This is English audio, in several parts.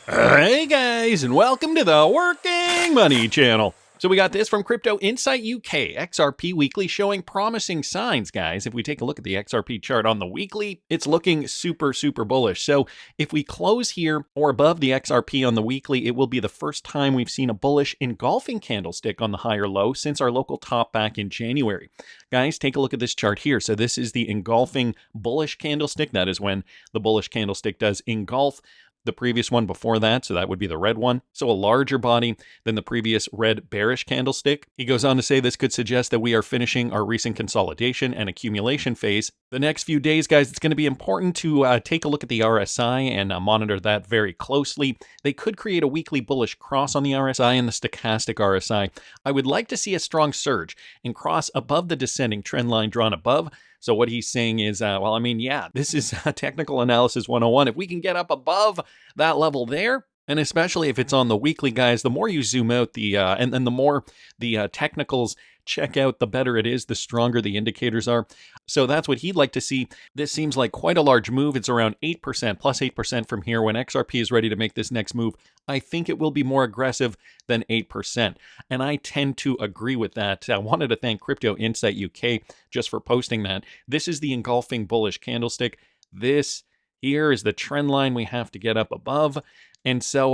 Hey guys, and welcome to the Working Money channel. So we got this from Crypto Insight UK, XRP Weekly showing promising signs, guys. If we take a look at the XRP chart on the weekly, it's looking super bullish. So if we close here or above the XRP on the weekly, it will be the first time we've seen a bullish engulfing candlestick on the higher low since our local top back in January. Guys, take a look at this chart here. So this is the engulfing bullish candlestick. That is when the bullish candlestick does engulf the previous one before that, so that would be the red one. So a larger body than the previous red bearish candlestick. He goes on to say this could suggest that we are finishing our recent consolidation and accumulation phase. The next few days, guys, it's going to be important to take a look at the RSI and monitor that very closely. They could create a weekly bullish cross on the RSI and the stochastic RSI. I would like to see a strong surge and cross above the descending trend line drawn above. So what he's saying is, this is technical analysis 101. If we can get up above that level there, and especially if it's on the weekly, guys, the more you zoom out, and the more the technicals check out, the better it is, the stronger the indicators are. So that's what he'd like to see. This seems like quite a large move. It's around 8%, plus 8% from here. When XRP is ready to make this next move, I think it will be more aggressive than 8%. And I tend to agree with that. I wanted to thank Crypto Insight UK just for posting that. This is the engulfing bullish candlestick. This here is the trend line we have to get up above. And so,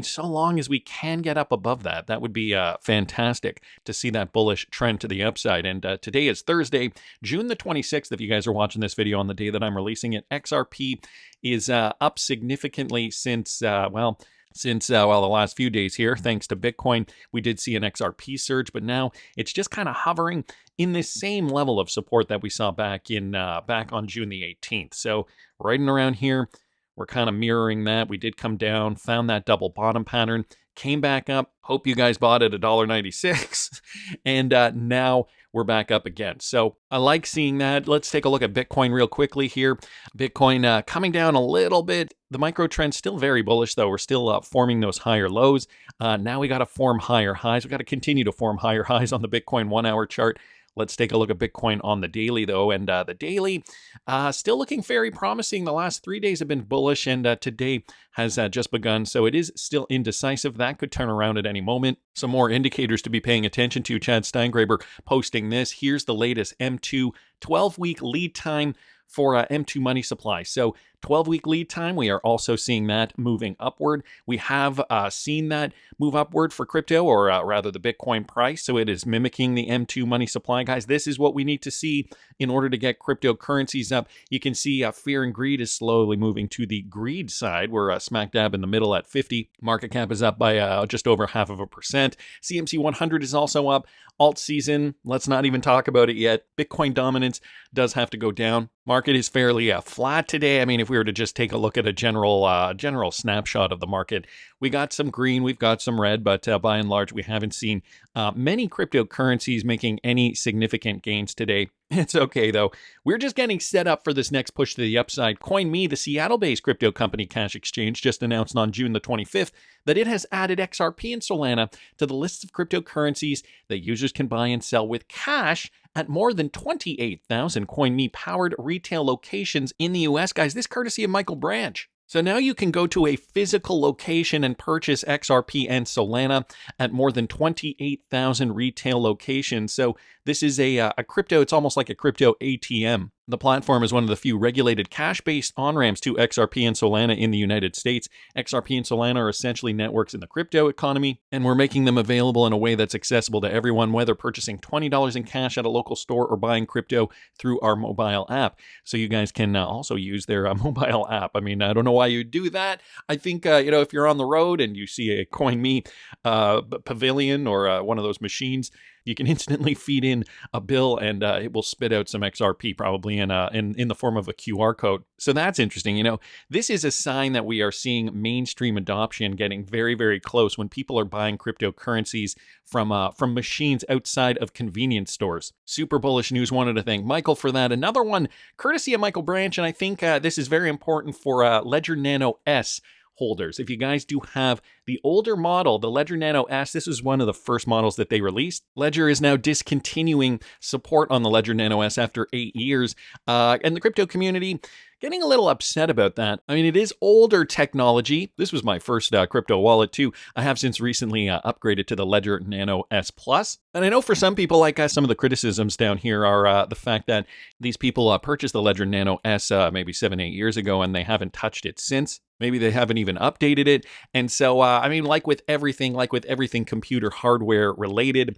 so long as we can get up above that, that would be fantastic to see that bullish trend to the upside. And today is Thursday, June the 26th. If you guys are watching this video on the day that I'm releasing it, XRP is up significantly since the last few days here, thanks to Bitcoin. We did see an XRP surge, but now it's just kind of hovering in this same level of support that we saw back on June the 18th. So right and around here, we're kind of mirroring that. We did come down, found that double bottom pattern, came back up. Hope you guys bought at $1.96. And now we're back up again. So I like seeing that. Let's take a look at Bitcoin real quickly here. Bitcoin coming down a little bit. The micro trend still very bullish, though. We're still forming those higher lows. Now we got to form higher highs. We got to continue to form higher highs on the Bitcoin 1 hour chart. Let's take a look at Bitcoin on the daily, though. And the daily still looking very promising. The last 3 days have been bullish, and today has just begun. So it is still indecisive. That could turn around at any moment. Some more indicators to be paying attention to. Chad Steingraber posting this. Here's the latest M2 12-week lead time for M2 money supply. So 12-week lead time, we are also seeing that moving upward. We have seen that move upward for crypto, or rather the Bitcoin price. So it is mimicking the M2 money supply. Guys, this is what we need to see in order to get cryptocurrencies up. You can see fear and greed is slowly moving to the greed side. We're smack dab in the middle at 50. Market cap is up by just over 0.5%. CMC 100 is also up. Alt season, let's not even talk about it yet. Bitcoin dominance does have to go down. Market is fairly flat today. I mean, if we were to just take a look at a general snapshot of the market, we got some green, we've got some red, but by and large, we haven't seen many cryptocurrencies making any significant gains today. It's okay, though. We're just getting set up for this next push to the upside. Coinme, the Seattle-based crypto company cash exchange, just announced on June the 25th that it has added XRP and Solana to the list of cryptocurrencies that users can buy and sell with cash at more than 28,000 Coinme-powered retail locations in the US. Guys, this courtesy of Michael Branch. So now you can go to a physical location and purchase XRP and Solana at more than 28,000 retail locations. So this is a crypto, it's almost like a crypto ATM. The platform is one of the few regulated cash-based on-ramps to XRP and Solana in the United States. XRP and Solana are essentially networks in the crypto economy, and we're making them available in a way that's accessible to everyone, whether purchasing $20 in cash at a local store or buying crypto through our mobile app. So you guys can also use their mobile app. I mean, I don't know why you do that. I think, if you're on the road and you see a Coinme pavilion or one of those machines, you can instantly feed in a bill and it will spit out some XRP, probably in the form of a QR code. So that's interesting. This is a sign that we are seeing mainstream adoption getting very, very close when people are buying cryptocurrencies from machines outside of convenience stores. Super bullish news. Wanted to thank Michael for that. Another one, courtesy of Michael Branch, and I think this is very important for Ledger Nano S holders. If you guys do have the older model, the Ledger Nano S, this is one of the first models that they released. Ledger is now discontinuing support on the Ledger Nano S after 8 years. And the crypto community getting a little upset about that. I mean, it is older technology. This was my first crypto wallet too. I have since recently upgraded to the Ledger Nano S Plus. And I know for some people like us, some of the criticisms down here are the fact that these people purchased the Ledger Nano S maybe 7-8 years ago, and they haven't touched it since. Maybe they haven't even updated it. And so, I mean, like with everything computer hardware related,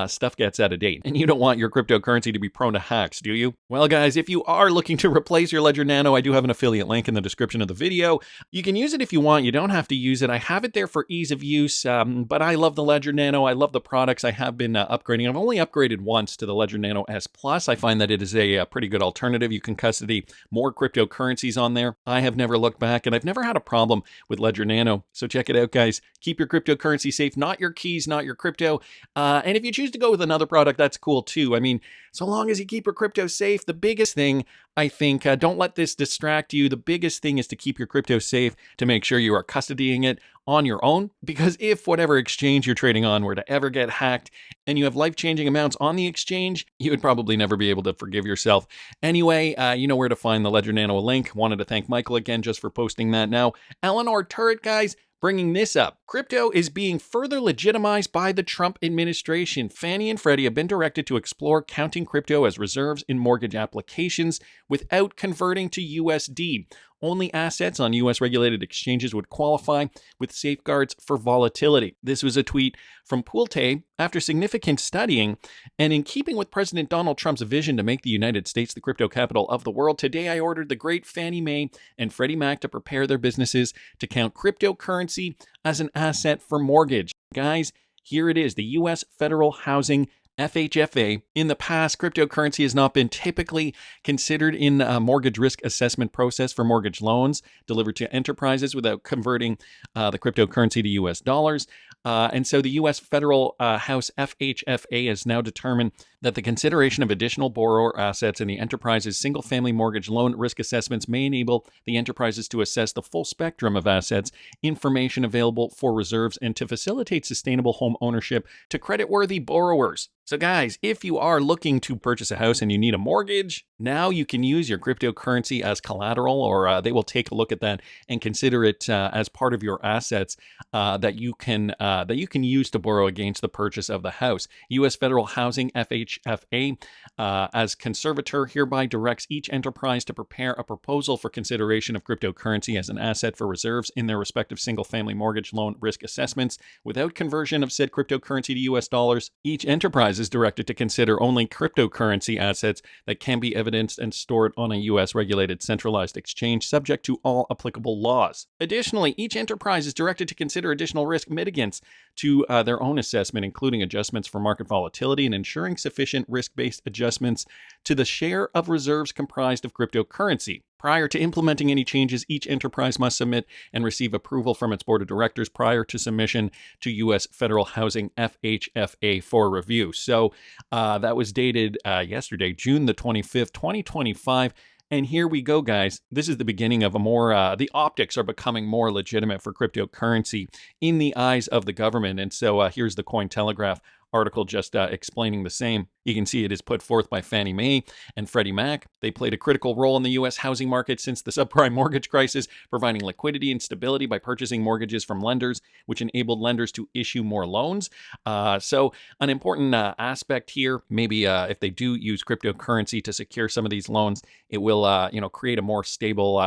stuff gets out of date. And you don't want your cryptocurrency to be prone to hacks, do you? Well, guys, if you are looking to replace your Ledger Nano, I do have an affiliate link in the description of the video. You can use it if you want. You don't have to use it. I have it there for ease of use, but I love the Ledger Nano. I love the products. I have been upgrading. I've only upgraded once to the Ledger Nano S Plus. I find that it is a pretty good alternative. You can custody more cryptocurrencies on there. I have never looked back, and I've never had a problem with Ledger Nano. So check it out, guys. Keep your cryptocurrency safe, not your keys, not your crypto. And if you choose to go with another product, that's cool too. I mean, so long as you keep your crypto safe, the biggest thing, I think, don't let this distract you. The biggest thing is to keep your crypto safe, to make sure you are custodying it on your own, because if whatever exchange you're trading on were to ever get hacked and you have life-changing amounts on the exchange, you would probably never be able to forgive yourself. Anyway, you know where to find the Ledger Nano link. Wanted to thank Michael again just for posting that. Now, Eleanor Turret, guys, bringing this up. Crypto is being further legitimized by the Trump administration. Fannie and Freddie have been directed to explore counting crypto as reserves in mortgage applications without converting to USD. Only assets on U.S. regulated exchanges would qualify, with safeguards for volatility. This was a tweet from Pulte after significant studying, and in keeping with President Donald Trump's vision to make the United States the crypto capital of the world, today I ordered the great Fannie Mae and Freddie Mac to prepare their businesses to count cryptocurrency as an asset for mortgage. Guys, here it is, the U.S. Federal Housing FHFA. In the past, cryptocurrency has not been typically considered in a mortgage risk assessment process for mortgage loans delivered to enterprises without converting the cryptocurrency to US dollars. And so the U.S. Federal House FHFA has now determined that the consideration of additional borrower assets in the enterprise's single-family mortgage loan risk assessments may enable the enterprises to assess the full spectrum of assets, information available for reserves, and to facilitate sustainable home ownership to creditworthy borrowers. So guys, if you are looking to purchase a house and you need a mortgage, now you can use your cryptocurrency as collateral, or they will take a look at that and consider it as part of your assets that you can use to borrow against the purchase of the house. U.S. Federal Housing FHFA, as conservator, hereby directs each enterprise to prepare a proposal for consideration of cryptocurrency as an asset for reserves in their respective single-family mortgage loan risk assessments without conversion of said cryptocurrency to U.S. dollars. Each enterprise is directed to consider only cryptocurrency assets that can be evidenced and stored on a U.S. regulated centralized exchange subject to all applicable laws. Additionally, each enterprise is directed to consider additional risk mitigants to their own assessment, including adjustments for market volatility and ensuring sufficient risk-based adjustments to the share of reserves comprised of cryptocurrency. Prior to implementing any changes, each enterprise must submit and receive approval from its board of directors prior to submission to U.S. Federal Housing FHFA for review. So that was dated yesterday, June the 25th, 2025. And here we go, guys. This is the beginning of a more, the optics are becoming more legitimate for cryptocurrency in the eyes of the government. And so here's the Cointelegraph article just explaining the same. You can see it is put forth by Fannie Mae and Freddie Mac. They played a critical role in the U.S. housing market since the subprime mortgage crisis, providing liquidity and stability by purchasing mortgages from lenders, which enabled lenders to issue more loans. So an important aspect here, maybe if they do use cryptocurrency to secure some of these loans, it will create a more stable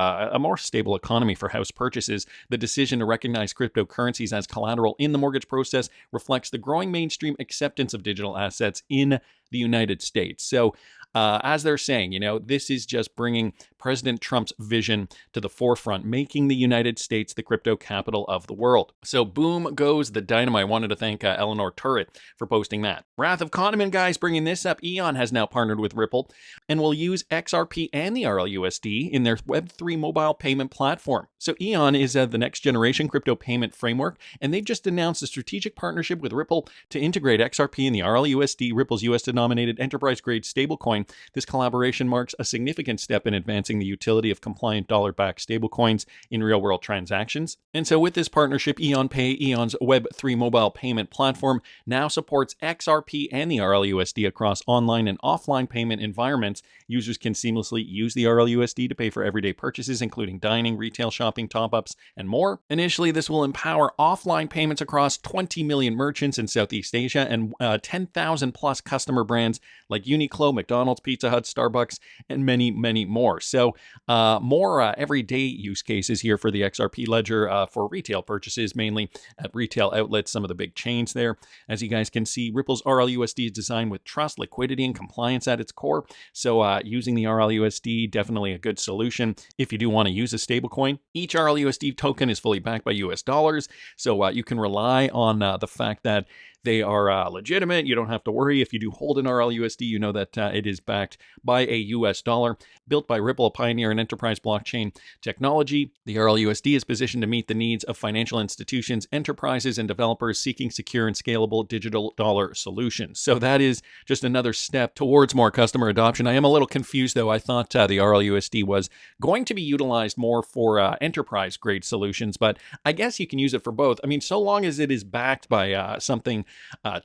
economy for house purchases. The decision to recognize cryptocurrencies as collateral in the mortgage process reflects the growing mainstream acceptance of digital assets in the United States. So as they're saying, this is just bringing President Trump's vision to the forefront, making the United States the crypto capital of the world. So boom goes the dynamite. I wanted to thank Eleanor Turret for posting that. Wrath of Kahneman, guys, bringing this up. Eon has now partnered with Ripple and will use XRP and the RLUSD in their Web3 mobile payment platform. So Eon is the next generation crypto payment framework, and they've just announced a strategic partnership with Ripple to integrate XRP and the RLUSD, Ripple's US-denominated enterprise-grade stablecoin. This collaboration marks a significant step in advancing enhancing the utility of compliant dollar-backed stablecoins in real-world transactions. And so with this partnership, Eon Pay, Eon's Web3 mobile payment platform, now supports XRP and the RLUSD across online and offline payment environments. Users can seamlessly use the RLUSD to pay for everyday purchases, including dining, retail shopping, top-ups, and more. Initially, this will empower offline payments across 20 million merchants in Southeast Asia and 10,000 plus customer brands like Uniqlo, McDonald's, Pizza Hut, Starbucks, and many, many more. So more everyday use cases here for the XRP ledger for retail purchases, mainly at retail outlets, some of the big chains there. As you guys can see, Ripple's RLUSD is designed with trust, liquidity, and compliance at its core. So using the RLUSD, definitely a good solution if you do want to use a stablecoin. Each RLUSD token is fully backed by US dollars, so you can rely on the fact that they are legitimate. You don't have to worry. If you do hold an RLUSD, you know that it is backed by a US dollar. Built by Ripple, a pioneer in enterprise blockchain technology, the RLUSD is positioned to meet the needs of financial institutions, enterprises, and developers seeking secure and scalable digital dollar solutions. So that is just another step towards more customer adoption. I am a little confused, though. I thought the RLUSD was going to be utilized more for enterprise-grade solutions, but I guess you can use it for both. I mean, so long as it is backed by something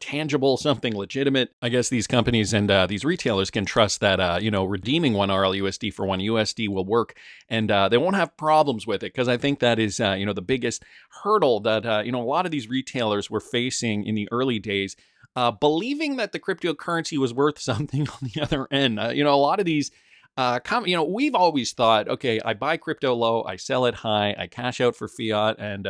tangible, something legitimate, I guess these companies and these retailers can trust that, redeeming one RLUSD for one USD will work, and they won't have problems with it, because I think that is, the biggest hurdle that, a lot of these retailers were facing in the early days, believing that the cryptocurrency was worth something on the other end. A lot of these we've always thought, okay, I buy crypto low, I sell it high, I cash out for fiat, and,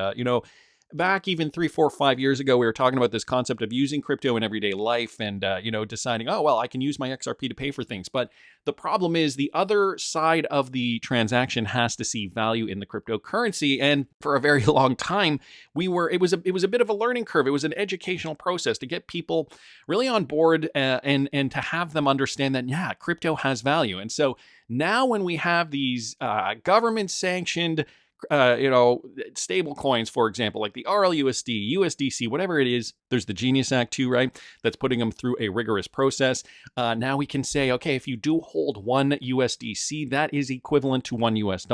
back even 3, 4, 5 years ago, we were talking about this concept of using crypto in everyday life and, deciding, oh, well, I can use my XRP to pay for things. But the problem is the other side of the transaction has to see value in the cryptocurrency. And for a very long time, it was a bit of a learning curve. It was an educational process to get people really on board and to have them understand that, yeah, crypto has value. And so now when we have these government sanctioned stable coins, for example, like the RLUSD, USDC, whatever it is, there's the Genius Act too, right? That's putting them through a rigorous process. Now we can say, okay, if you do hold one USDC, that is equivalent to $1 US,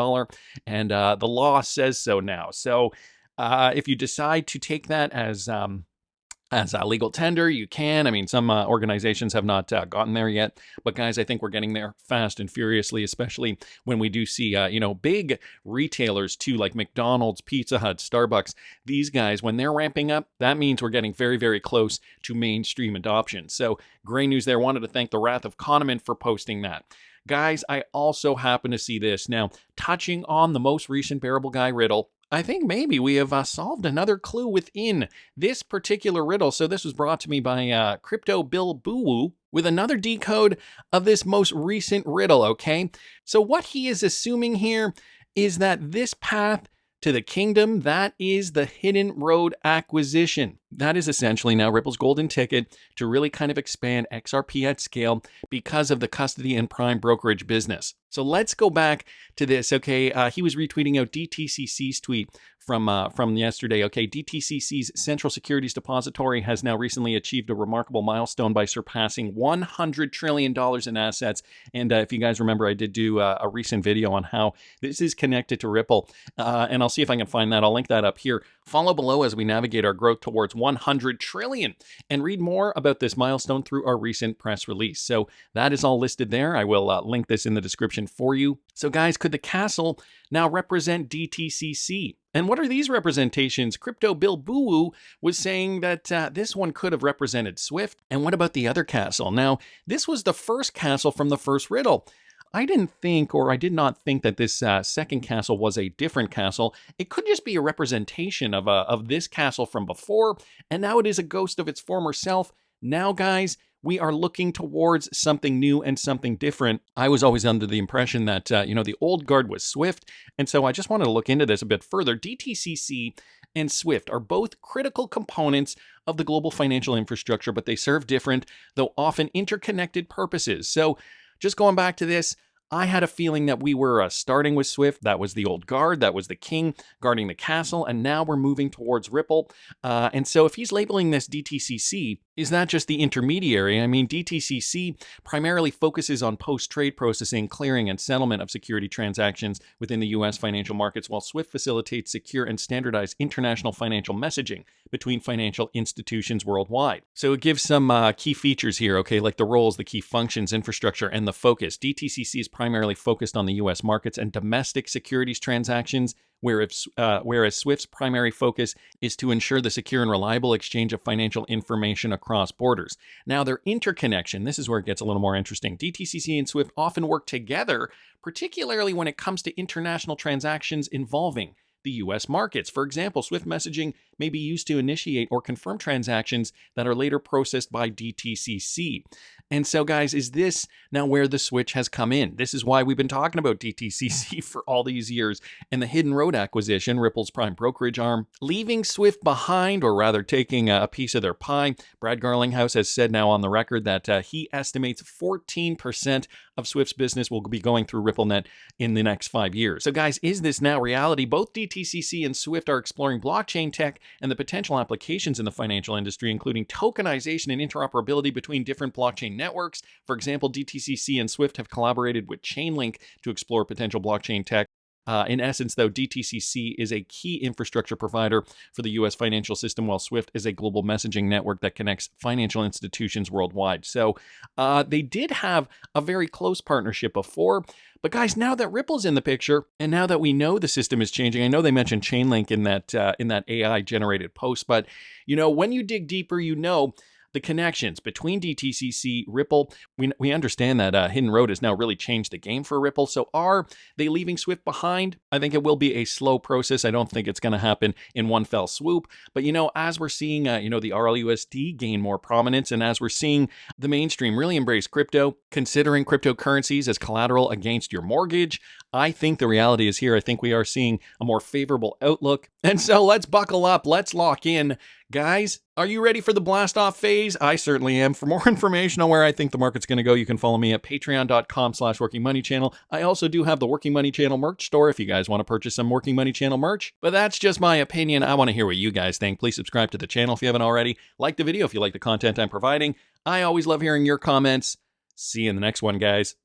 and the law says so now. So if you decide to take that as a legal tender, you can. I mean, some organizations have not gotten there yet. But guys, I think we're getting there fast and furiously, especially when we do see, big retailers too, like McDonald's, Pizza Hut, Starbucks. These guys, when they're ramping up, that means we're getting very, very close to mainstream adoption. So great news there. Wanted to thank the Wrath of Coinme for posting that. Guys, I also happen to see this. Now, touching on the most recent Bearableguy riddle, I think maybe we have solved another clue within this particular riddle. So this was brought to me by Crypto Bill Boo with another decode of this most recent riddle, okay? So what he is assuming here is that this path to the kingdom, that is the hidden road acquisition. That is essentially now Ripple's golden ticket to really kind of expand XRP at scale because of the custody and prime brokerage business. So let's go back to this, okay? He was retweeting out DTCC's tweet from yesterday. Okay, DTCC's Central Securities Depository has now recently achieved a remarkable milestone by surpassing $100 trillion in assets. And if you guys remember, I did do a recent video on how this is connected to Ripple. And I'll see if I can find that. I'll link that up here. Follow below as we navigate our growth towards 100 trillion and read more about this milestone through our recent press release. So that is all listed there. I will link this in the description for you. So guys, could the castle now represent DTCC? And what are these representations? Crypto Bill Boo was saying that this one could have represented Swift. And what about the other castle? Now, this was the first castle from the first riddle. I did not think that this second castle was a different castle. It could just be a representation of this castle from before, and now it is a ghost of its former self. Now, guys, we are looking towards something new and something different. I was always under the impression that, the old guard was Swift, and so I just wanted to look into this a bit further. DTCC and Swift are both critical components of the global financial infrastructure, but they serve different, though often interconnected purposes. So just going back to this, I had a feeling that we were starting with Swift. That was the old guard. That was the king guarding the castle. And now we're moving towards Ripple. And so if he's labeling this DTCC, is not just the intermediary. I mean, DTCC primarily focuses on post-trade processing, clearing, and settlement of security transactions within the U.S. financial markets, while SWIFT facilitates secure and standardized international financial messaging between financial institutions worldwide. So it gives some key features here, okay, like the roles, the key functions, infrastructure, and the focus. DTCC is primarily focused on the U.S. markets and domestic securities transactions, whereas SWIFT's primary focus is to ensure the secure and reliable exchange of financial information across borders. Now, their interconnection, this is where it gets a little more interesting. DTCC and SWIFT often work together, particularly when it comes to international transactions involving the U.S. markets. For example, SWIFT messaging may be used to initiate or confirm transactions that are later processed by DTCC. And so, guys, is this now where the switch has come in? This is why we've been talking about DTCC for all these years and the Hidden Road acquisition, Ripple's prime brokerage arm, leaving SWIFT behind, or rather taking a piece of their pie. Brad Garlinghouse has said now on the record that he estimates 14% of SWIFT's business will be going through RippleNet in the next 5 years. So, guys, is this now reality? Both DTCC and SWIFT are exploring blockchain tech and the potential applications in the financial industry, including tokenization and interoperability between different blockchain networks. For example, DTCC and SWIFT have collaborated with Chainlink to explore potential blockchain tech. In essence, though, DTCC is a key infrastructure provider for the U.S. financial system, while SWIFT is a global messaging network that connects financial institutions worldwide. So they did have a very close partnership before. But guys, now that Ripple's in the picture, and now that we know the system is changing, I know they mentioned Chainlink in that AI-generated post, but when you dig deeper, the connections between DTCC, Ripple, we understand that Hidden Road has now really changed the game for Ripple. So are they leaving SWIFT behind? I think it will be a slow process. I don't think it's going to happen in one fell swoop. But, as we're seeing, the RLUSD gain more prominence, and as we're seeing the mainstream really embrace crypto, considering cryptocurrencies as collateral against your mortgage, I think the reality is here. I think we are seeing a more favorable outlook. And so let's buckle up. Let's lock in. Guys, are you ready for the blast off phase? I certainly am. For more information on where I think the market's going to go, you can follow me at patreon.com/workingmoneychannel. I also do have the Working Money Channel merch store if you guys want to purchase some Working Money Channel merch. But that's just my opinion. I want to hear what you guys think. Please subscribe to the channel if you haven't already. Like the video if you like the content I'm providing. I always love hearing your comments. See you in the next one, guys.